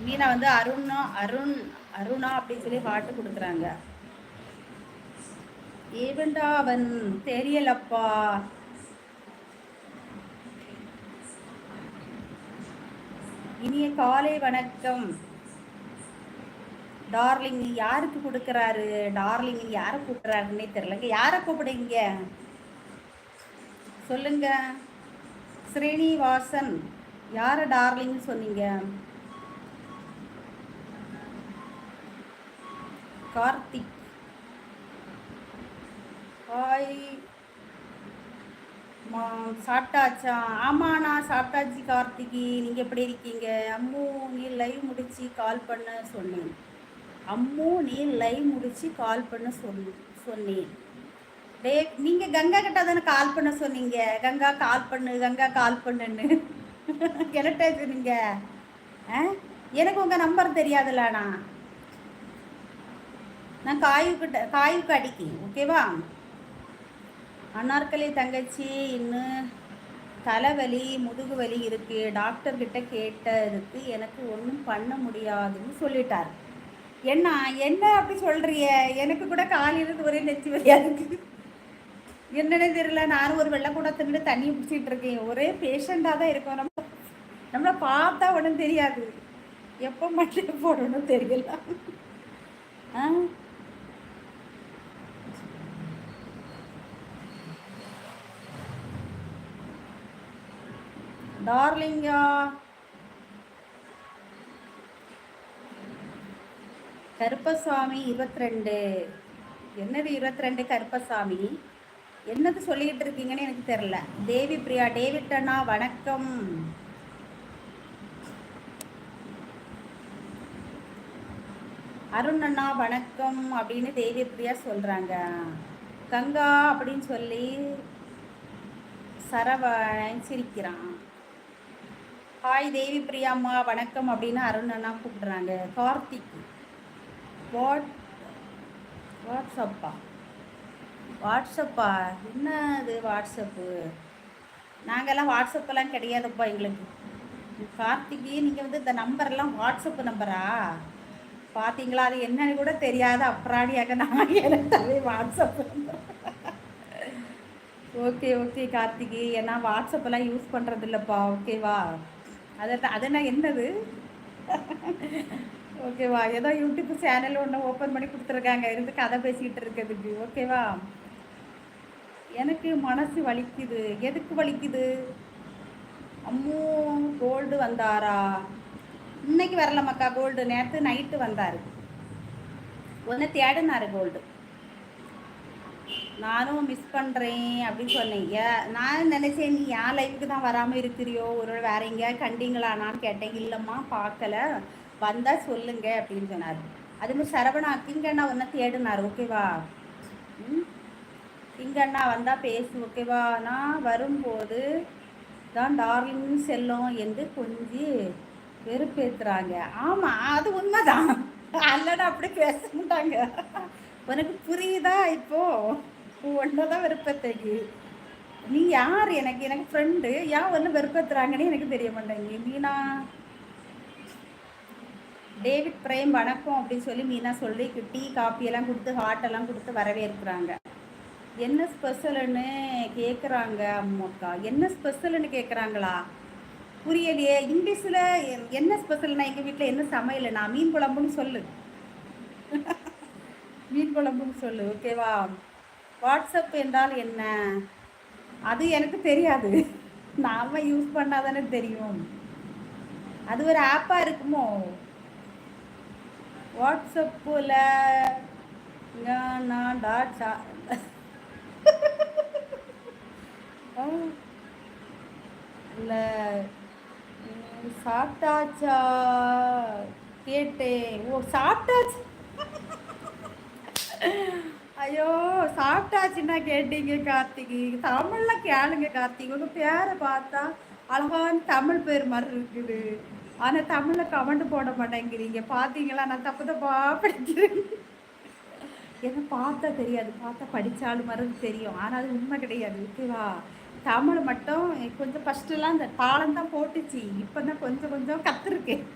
மீனா வந்து அருணா அப்படின்னு சொல்லி பாட்டு கொடுக்குறாங்க. ஏவன்டா அவன் தெரியலப்பா. இனிய காலை வணக்கம். டார்லிங் யாருக்கு கொடுக்குறாரு? டார்லிங் யாரை கூப்பிடுறாருன்னே தெரியலங்க. யாரை கூப்பிடுங்க சொல்லுங்க. ஸ்ரீனிவாசன் யாரை டார்லிங்னு சொன்னீங்க? கார்த்திக் ஹாய். சாப்பிட்டாச்சா? ஆமாம், நான் சாப்பிட்டாச்சு கார்த்திகி. நீங்கள் எப்படி இருக்கீங்க? அம்மு நீ லைவ் முடிச்சு கால் பண்ண சொன்னேன். அம்மு நீ லைவ் முடிச்சு கால் பண்ண சொன்னேன். டே, நீங்கள் கங்கா கிட்ட தானே கால் பண்ண சொன்னீங்க. கங்கா கால் பண்ணு, கங்கா கால் பண்ணுன்னு கிளட்டாச்சு நீங்கள். எனக்கு உங்கள் நம்பர் தெரியாதுல்லண்ணா. நான் காயுக்கு அடிக்கி ஓகேவா? அன்னார்களே தங்கச்சி இன்னும் தலைவலி முதுகு வலி இருக்கு, டாக்டர்கிட்ட கேட்டதுக்கு எனக்கு ஒன்றும் பண்ண முடியாதுன்னு சொல்லிட்டார். என்ன என்ன அப்படி சொல்றிய? எனக்கு கூட காலையிலிருந்து ஒரே நெச்சி வலியா இருக்கு. என்னன்னே தெரியல. நானும் ஒரு வெள்ளை கூட தின்னு தண்ணி பிடிச்சிட்டு இருக்கேன். ஒரே பேஷண்டாக தான் இருக்கும். நம்மளை பார்த்தா ஒன்றும் தெரியாது, எப்போ மட்டும் போடணும் தெரியல. டார்லிங்கா கருப்பசாமி 22. என்னது 22 கருப்பசாமி? என்னது சொல்லிக்கிட்டு இருக்கீங்கன்னு எனக்கு தெரியல. தேவி பிரியா டேவிட் அண்ணா வணக்கம். அருண் அண்ணா வணக்கம் அப்படின்னு தேவி பிரியா சொல்றாங்க. கங்கா அப்படின்னு சொல்லி சரவணன் சிரிக்கிறான். ஹாய் தேவி பிரியாம்மா வணக்கம் அப்படின்னு அருண் அண்ணா கூப்பிடுறாங்க. கார்த்திக் வாட்ஸ்அப்பா என்ன அது வாட்ஸ்அப்பு? நாங்கள்லாம் வாட்ஸ்அப்பெல்லாம் கிடையாதுப்பா எங்களுக்கு. கார்த்திகி நீங்கள் வந்து இந்த நம்பர்லாம் வாட்ஸ்அப்பு நம்பரா? பார்த்தீங்களா? அது என்னன்னு கூட தெரியாத அப்ராணியாக நான் எனக்கு வாட்ஸ்அப். ஓகே ஓகே கார்த்திகி, ஏன்னா வாட்ஸ்அப்பெல்லாம் யூஸ் பண்ணுறது இல்லைப்பா. ஓகேவா? அதென்ன என்னது? ஓகேவா? ஏதோ யூடியூப் சேனல் ஒன்று ஓப்பன் பண்ணி கொடுத்துருக்காங்க, இருந்து கதை பேசிக்கிட்டு இருக்கிறதுக்கு. ஓகேவா? எனக்கு மனசு வலிக்குது. எதுக்கு வலிக்குது? அம்மு கோல்டு வந்தாரா? இன்னைக்கு வரலமாக்கா கோல்டு. நேற்று நைட்டு வந்தார். ஒன்று தேடினார் கோல்டு. நானும் மிஸ் பண்ணுறேன் அப்படின்னு சொன்னீங்க. நான் நினச்சேன் நீ என் லைஃபுக்கு தான் வராமல் இருக்கிறியோ, ஒரு வேற எங்கேயாவது கண்டிங்களானான்னு கேட்டேன். இல்லைம்மா பார்க்கல, வந்தால் சொல்லுங்க அப்படின்னு சொன்னார். அதுமாதிரி சரவணா கிங்கண்ணா ஒன்றா தேடினார். ஓகேவா? கிங்கண்ணா வந்தால் பேசு. ஓகேவா? நான் வரும்போது தான் டார்லிங் செல்லும் என்று கொஞ்சம் வெறுப்பேற்றுறாங்க. ஆமாம், அது உண்மைதான். அல்லடா அப்படி பேச மாட்டாங்க. உனக்கு புரியுதா? இப்போது ஒன்றதான் வெறுப்பத்தைக்கு. நீ யார்? எனக்கு ஃப்ரெண்டு. யார் ஒன்று வெறுப்பத்துறாங்கன்னு எனக்கு தெரிய மாட்டேங்க. மீனா டேவிட் பிரேம் வணக்கம் அப்படின்னு சொல்லி மீனா சொல்லி டீ காப்பியெல்லாம் கொடுத்து ஹாட்டெல்லாம் கொடுத்து வரவேற்கிறாங்க. என்ன ஸ்பெஷல்னு கேட்குறாங்க. அம்மாக்கா என்ன ஸ்பெஷல்னு கேட்குறாங்களா? புரியலையே. இங்கிலீஷில் என்ன ஸ்பெஷல்னா எங்கள் வீட்டில் என்ன சமையல்? நான் மீன் குழம்புன்னு சொல்லு. மீன் குழம்புன்னு சொல்லு. ஓகேவா? வாட்ஸ்அப் என்றால் என்ன? அது எனக்கு தெரியாது. நாம் யூஸ் பண்ணாதானே தெரியும். அது ஒரு ஆப்பாக இருக்குமோ? வாட்ஸ்அப்பில் நான் இல்லை சாப்பிட்டாச்சா கேட்டேன். ஓ சாப்பிட்டாச்சு. ஐயோ சாப்பிட்டாச்சுன்னா கேட்டீங்க கார்த்திகி. தமிழ்லாம் கேளுங்க கார்த்திகி. உங்கள் பேரை பார்த்தா அழகான தமிழ் பேர் மாதிரி இருக்குது. ஆனால் தமிழில் கமெண்ட் போட மாட்டேங்கிறீங்க. பார்த்தீங்களா? நான் தப்பு தப்பா படிக்கிறேன். ஏன்னா பார்த்தா தெரியாது, பார்த்தா படித்தாலும் மாதிரி தெரியும். ஆனால் அது உண்மை கிடையாது. ஓகேவா? தமிழ் மட்டும் கொஞ்சம் ஃபஸ்ட்டுலாம் இந்த பாலம் தான் போட்டுச்சு. இப்போ தான் கொஞ்சம் கொஞ்சம் கற்றுருக்கேன்.